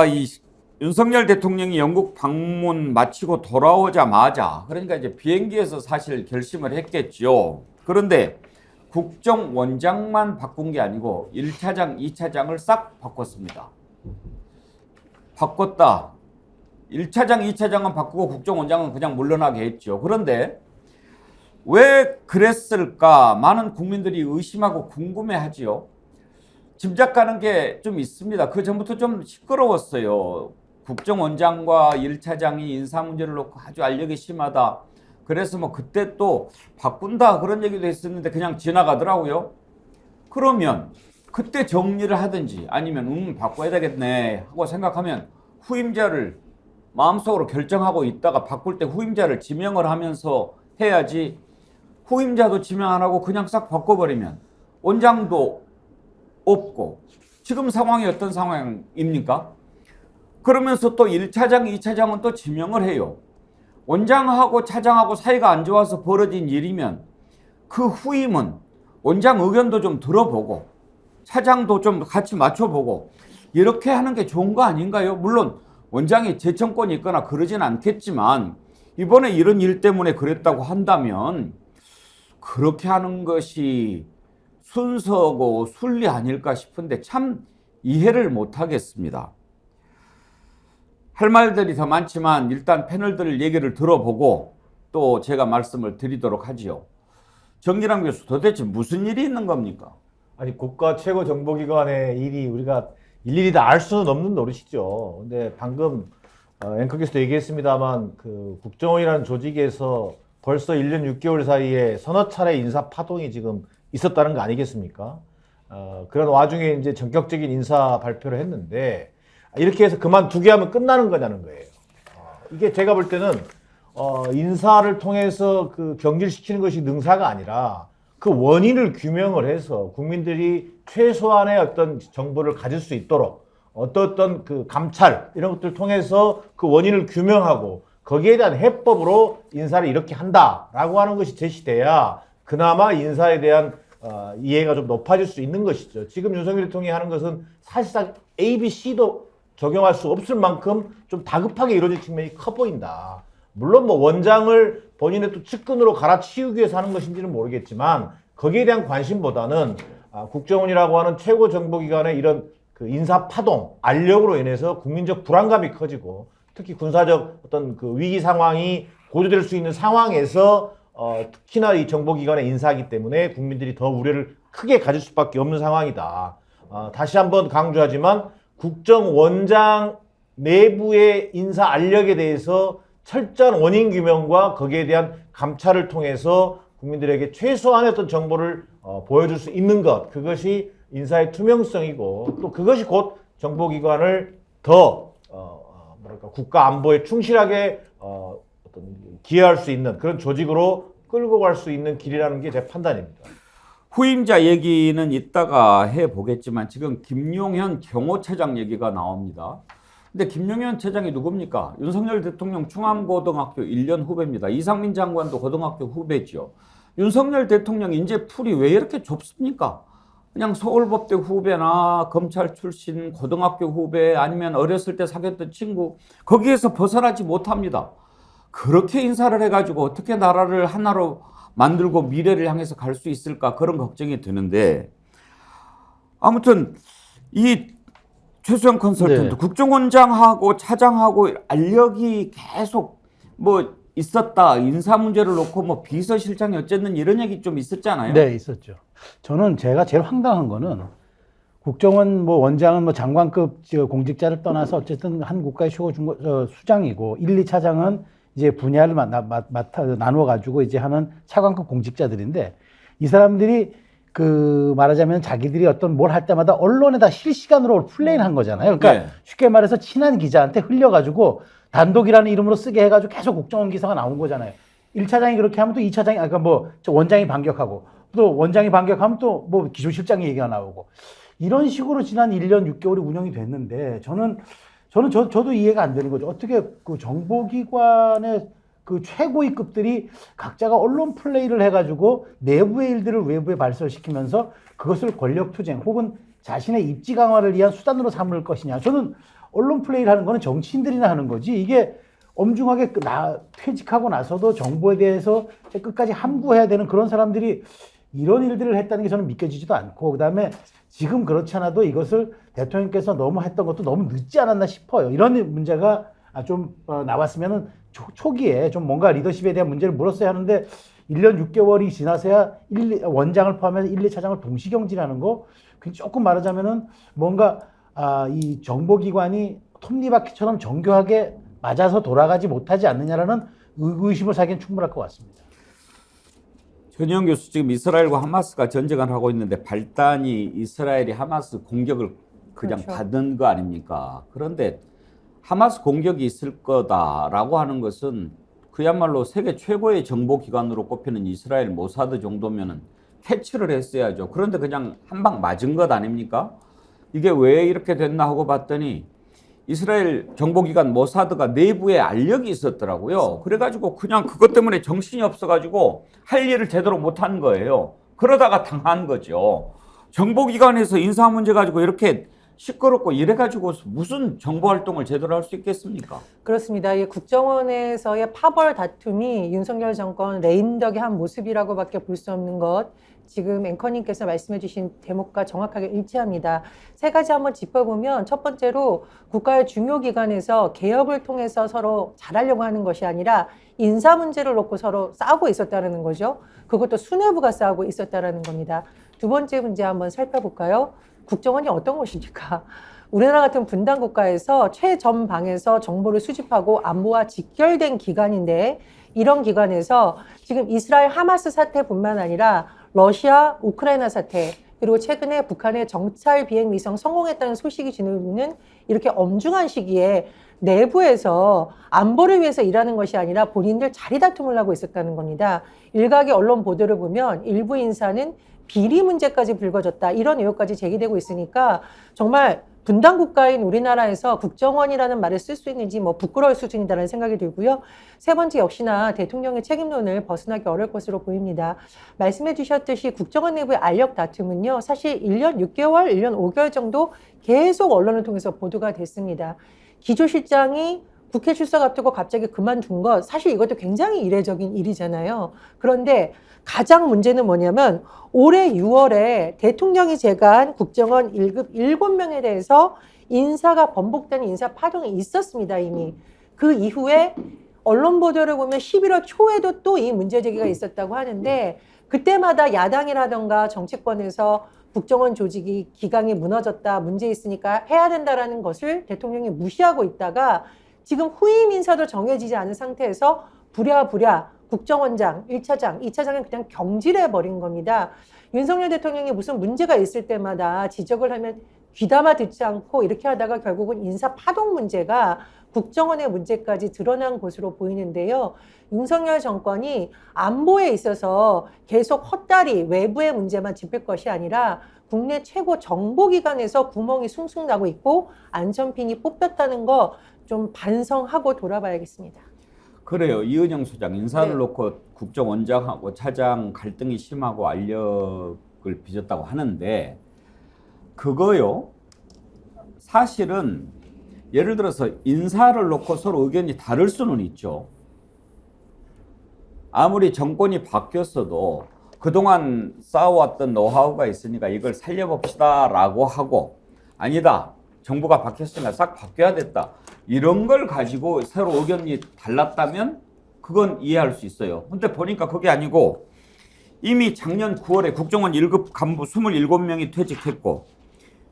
이 윤석열 대통령이 영국 방문 마치고 돌아오자마자 그러니까 이제 비행기에서 사실 결심을 했겠죠. 그런데 국정원장만 바꾼 게 아니고 1차장, 2차장을 싹 바꿨습니다. 바꿨다. 1차장, 2차장은 바꾸고 국정원장은 그냥 물러나게 했죠. 그런데 왜 그랬을까? 많은 국민들이 의심하고 궁금해하지요. 짐작가는 게 좀 있습니다. 그 전부터 좀 시끄러웠어요. 국정원장과 1차장이 인사 문제를 놓고 아주 알력이 심하다. 그래서 뭐 그때 또 바꾼다 그런 얘기도 했었는데 그냥 지나가더라고요. 그러면 그때 정리를 하든지 아니면 바꿔야 되겠네 하고 생각하면 후임자를 마음속으로 결정하고 있다가 바꿀 때 후임자를 지명을 하면서 해야지. 후임자도 지명 안 하고 그냥 싹 바꿔버리면 원장도 없고 지금 상황이 어떤 상황입니까? 그러면서 또 1차장, 2차장은 또 지명을 해요. 원장하고 차장하고 사이가 안 좋아서 벌어진 일이면 그 후임은 원장 의견도 좀 들어보고 차장도 좀 같이 맞춰보고 이렇게 하는 게 좋은 거 아닌가요? 물론 원장이 재청권이 있거나 그러진 않겠지만 이번에 이런 일 때문에 그랬다고 한다면 그렇게 하는 것이 순서고 순리 아닐까 싶은데 참 이해를 못하겠습니다. 할 말들이 더 많지만 일단 패널들 얘기를 들어보고 또 제가 말씀을 드리도록 하지요. 정기랑 교수, 도대체 무슨 일이 있는 겁니까? 아니, 국가 최고 정보기관의 일이 우리가 일일이 다 알 수는 없는 노릇이죠. 근데 방금 앵커께서도 얘기했습니다만 그 국정원이라는 조직에서 벌써 1년 6개월 사이에 서너 차례 인사 파동이 지금 있었다는 거 아니겠습니까? 그런 와중에 이제 전격적인 인사 발표를 했는데 이렇게 해서 그만두게 하면 끝나는 거냐는 거예요. 이게 제가 볼 때는 인사를 통해서 그 경질시키는 것이 능사가 아니라 그 원인을 규명을 해서 국민들이 최소한의 어떤 정보를 가질 수 있도록 어떤 그 감찰 이런 것들을 통해서 그 원인을 규명하고 거기에 대한 해법으로 인사를 이렇게 한다라고 하는 것이 제시돼야 그나마 인사에 대한 이해가 좀 높아질 수 있는 것이죠. 지금 윤석열 대통령이 하는 것은 사실상 A, B, C도 적용할 수 없을 만큼 좀 다급하게 이루어질 측면이 커 보인다. 물론 뭐 원장을 본인의 또 측근으로 갈아치우기 위해서 하는 것인지는 모르겠지만 거기에 대한 관심보다는 국정원이라고 하는 최고 정보기관의 이런 그 인사 파동, 알력으로 인해서 국민적 불안감이 커지고 특히 군사적 어떤 그 위기 상황이 고조될 수 있는 상황에서 특히나 이 정보기관의 인사이기 때문에 국민들이 더 우려를 크게 가질 수밖에 없는 상황이다. 다시 한번 강조하지만 국정원장 내부의 인사 알력에 대해서 철저한 원인 규명과 거기에 대한 감찰을 통해서 국민들에게 최소한의 어떤 정보를 보여줄 수 있는 것, 그것이 인사의 투명성이고 또 그것이 곧 정보기관을 더 국가 안보에 충실하게 어떤 기여할 수 있는 그런 조직으로 끌고 갈 수 있는 길이라는 게 제 판단입니다. 후임자 얘기는 이따가 해보겠지만 지금 김용현 경호처장 얘기가 나옵니다. 근데 김용현 차장이 누굽니까? 윤석열 대통령 충암고등학교 1년 후배입니다. 이상민 장관도 고등학교 후배죠. 윤석열 대통령 인재풀이 왜 이렇게 좁습니까? 그냥 서울법대 후배나 검찰 출신 고등학교 후배 아니면 어렸을 때 사귀었던 친구 거기에서 벗어나지 못합니다. 그렇게 인사를 해가지고 어떻게 나라를 하나로 만들고 미래를 향해서 갈 수 있을까 그런 걱정이 드는데 아무튼 이 최수영 컨설턴트 국정원장하고 차장하고 알력이 계속 뭐 있었다. 인사 문제를 놓고 뭐 비서실장이 어쨌든 이런 얘기 좀 있었잖아요. 네, 있었죠. 저는 제가 제일 황당한 거는 국정원 뭐 원장은 뭐 장관급 공직자를 떠나서 어쨌든 한 국가의 최고 수장이고 1, 2차장은 이제 분야를 나누어 가지고 이제 하는 차관급 공직자들인데 이 사람들이 그 말하자면 자기들이 어떤 뭘 할 때마다 언론에다 실시간으로 플레이를 한 거잖아요. 그러니까 쉽게 말해서 친한 기자한테 흘려가지고 단독이라는 이름으로 쓰게 해가지고 계속 국정원 기사가 나온 거잖아요. 1차장이 그렇게 하면 또 2차장이, 아까 뭐 원장이 반격하고 또 원장이 반격하면 또 뭐 기조실장 얘기가 나오고 이런 식으로 지난 1년 6개월이 운영이 됐는데 저도 이해가 안 되는 거죠. 어떻게 그 정보기관의 그 최고위 급들이 각자가 언론 플레이를 해가지고 내부의 일들을 외부에 발설시키면서 그것을 권력투쟁 혹은 자신의 입지 강화를 위한 수단으로 삼을 것이냐. 저는 언론 플레이를 하는 거는 정치인들이나 하는 거지. 이게 엄중하게 퇴직하고 나서도 정부에 대해서 끝까지 함구해야 되는 그런 사람들이 이런 일들을 했다는 게 저는 믿겨지지도 않고, 그다음에 지금 그렇지 않아도 이것을 대통령께서 너무 했던 것도 너무 늦지 않았나 싶어요. 이런 문제가 좀 나왔으면은 초기에 좀 뭔가 리더십에 대한 문제를 물었어야 하는데 1년 6개월이 지나서야 원장을 포함해서 1, 2차장을 동시 경질하는 거, 조금 말하자면은 뭔가 이 정보기관이 톱니바퀴처럼 정교하게 맞아서 돌아가지 못하지 않느냐라는 의구심을 사기엔 충분할 것 같습니다. 전희영 교수, 지금 이스라엘과 하마스가 전쟁을 하고 있는데 발단이 이스라엘이 하마스 공격을 그냥 그렇죠. 받은 거 아닙니까? 그런데 하마스 공격이 있을 거다라고 하는 것은 그야말로 세계 최고의 정보기관으로 꼽히는 이스라엘 모사드 정도면은 캐치를 했어야죠. 그런데 그냥 한 방 맞은 것 아닙니까? 이게 왜 이렇게 됐나 하고 봤더니 이스라엘 정보기관 모사드가 내부에 알력이 있었더라고요. 그래가지고 그냥 그것 때문에 정신이 없어가지고 할 일을 제대로 못한 거예요. 그러다가 당한 거죠. 정보기관에서 인사 문제 가지고 이렇게 시끄럽고 이래가지고 무슨 정보활동을 제대로 할 수 있겠습니까? 그렇습니다. 이 국정원에서의 파벌 다툼이 윤석열 정권 레임덕의 한 모습이라고밖에 볼 수 없는 것, 지금 앵커님께서 말씀해 주신 대목과 정확하게 일치합니다. 세 가지 한번 짚어보면, 첫 번째로 국가의 중요 기관에서 개혁을 통해서 서로 잘하려고 하는 것이 아니라 인사 문제를 놓고 서로 싸우고 있었다는 거죠. 그것도 수뇌부가 싸우고 있었다는 겁니다. 두 번째 문제 한번 살펴볼까요? 국정원이 어떤 것입니까? 우리나라 같은 분단 국가에서 최전방에서 정보를 수집하고 안보와 직결된 기관인데, 이런 기관에서 지금 이스라엘 하마스 사태뿐만 아니라 러시아, 우크라이나 사태, 그리고 최근에 북한의 정찰 비행 위성 성공했다는 소식이 지나는 이렇게 엄중한 시기에 내부에서 안보를 위해서 일하는 것이 아니라 본인들 자리 다툼을 하고 있었다는 겁니다. 일각의 언론 보도를 보면 일부 인사는 비리 문제까지 불거졌다, 이런 의혹까지 제기되고 있으니까 정말 분단 국가인 우리나라에서 국정원이라는 말을 쓸 수 있는지 부끄러울 수준이다라는 생각이 들고요. 세 번째, 역시나 대통령의 책임론을 벗어나기 어려울 것으로 보입니다. 말씀해 주셨듯이 국정원 내부의 알력 다툼은요, 사실 1년 6개월, 1년 5개월 정도 계속 언론을 통해서 보도가 됐습니다. 기조실장이 국회 출석 앞두고 갑자기 그만둔 것, 사실 이것도 굉장히 이례적인 일이잖아요. 그런데 가장 문제는 뭐냐면 올해 6월에 대통령이 제거한 국정원 1급 7명에 대해서 인사가 번복되는 인사 파동이 있었습니다, 이미. 그 이후에 언론 보도를 보면 11월 초에도 또 이 문제 제기가 있었다고 하는데, 그때마다 야당이라던가 정치권에서 국정원 조직이 기강이 무너졌다, 문제 있으니까 해야 된다라는 것을 대통령이 무시하고 있다가 지금 후임 인사도 정해지지 않은 상태에서 부랴부랴 국정원장, 1차장, 2차장을 그냥 경질해버린 겁니다. 윤석열 대통령이 무슨 문제가 있을 때마다 지적을 하면 귀담아 듣지 않고 이렇게 하다가 결국은 인사 파동 문제가 국정원의 문제까지 드러난 것으로 보이는데요. 윤석열 정권이 안보에 있어서 계속 헛다리 외부의 문제만 짚을 것이 아니라 국내 최고 정보기관에서 구멍이 숭숭 나고 있고 안전핀이 뽑혔다는 거 좀 반성하고 돌아봐야겠습니다. 그래요. 이은영 소장, 인사를 네. 놓고 국정원장하고 차장 갈등이 심하고 알력을 빚었다고 하는데, 그거요, 사실은 예를 들어서 인사를 놓고 서로 의견이 다를 수는 있죠. 아무리 정권이 바뀌었어도 그동안 쌓아왔던 노하우가 있으니까 이걸 살려봅시다 라고 하고, 아니다, 정부가 바뀌었으니까 싹 바뀌어야 됐다, 이런 걸 가지고 서로 의견이 달랐다면 그건 이해할 수 있어요. 근데 보니까 그게 아니고 이미 작년 9월에 국정원 1급 간부 27명이 퇴직했고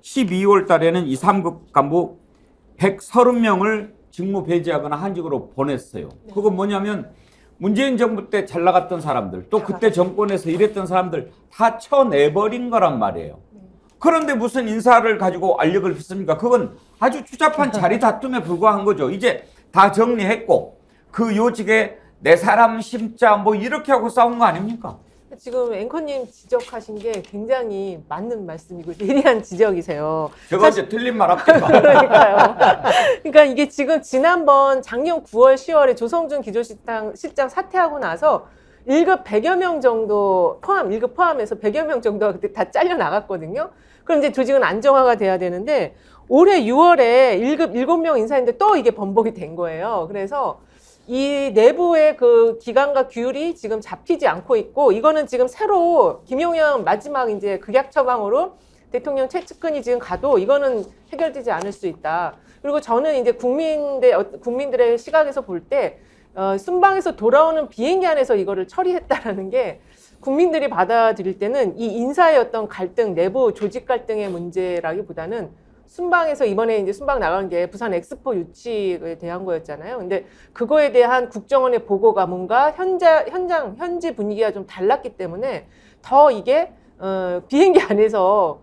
12월 달에는 2, 3급 간부 130명을 직무 배제하거나 한직으로 보냈어요. 그건 뭐냐면 문재인 정부 때 잘 나갔던 사람들, 또 그때 정권에서 일했던 사람들 다 쳐내버린 거란 말이에요. 그런데 무슨 인사를 가지고 알력을 빚습니까? 그건 아주 추잡한 자리 다툼에 불과한 거죠. 이제 다 정리했고 그 요직에 내 사람 심자 이렇게 하고 싸운 거 아닙니까? 지금 앵커님 지적하신 게 굉장히 맞는 말씀이고 예리한 지적이세요. 제가 이제 틀린 말 합니까? 그러니까요. 그러니까 이게 지금 지난번 작년 9월, 10월에 조성준 기조실장 사퇴하고 나서 1급 100여 명 정도 포함, 1급 포함해서 100여 명 정도가 그때 다 잘려 나갔거든요. 그럼 이제 조직은 안정화가 돼야 되는데 올해 6월에 1급 7명 인사했는데 또 이게 번복이 된 거예요. 그래서 이 내부의 그 기관과 규율이 지금 잡히지 않고 있고, 이거는 지금 새로 김용현 마지막 이제 극약 처방으로 대통령 최측근이 지금 가도 이거는 해결되지 않을 수 있다. 그리고 저는 이제 국민들의 시각에서 볼 때 순방에서 돌아오는 비행기 안에서 이거를 처리했다라는 게 국민들이 받아들일 때는 이 인사의 어떤 갈등, 내부 조직 갈등의 문제라기보다는 순방에서 이번에 이제 순방 나간 게 부산 엑스포 유치에 대한 거였잖아요. 근데 그거에 대한 국정원의 보고가 뭔가 현지 분위기가 좀 달랐기 때문에 더 이게 비행기 안에서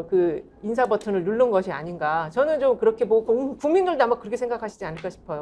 그 인사 버튼을 누른 것이 아닌가. 저는 좀 그렇게 보고 국민들도 아마 그렇게 생각하시지 않을까 싶어요.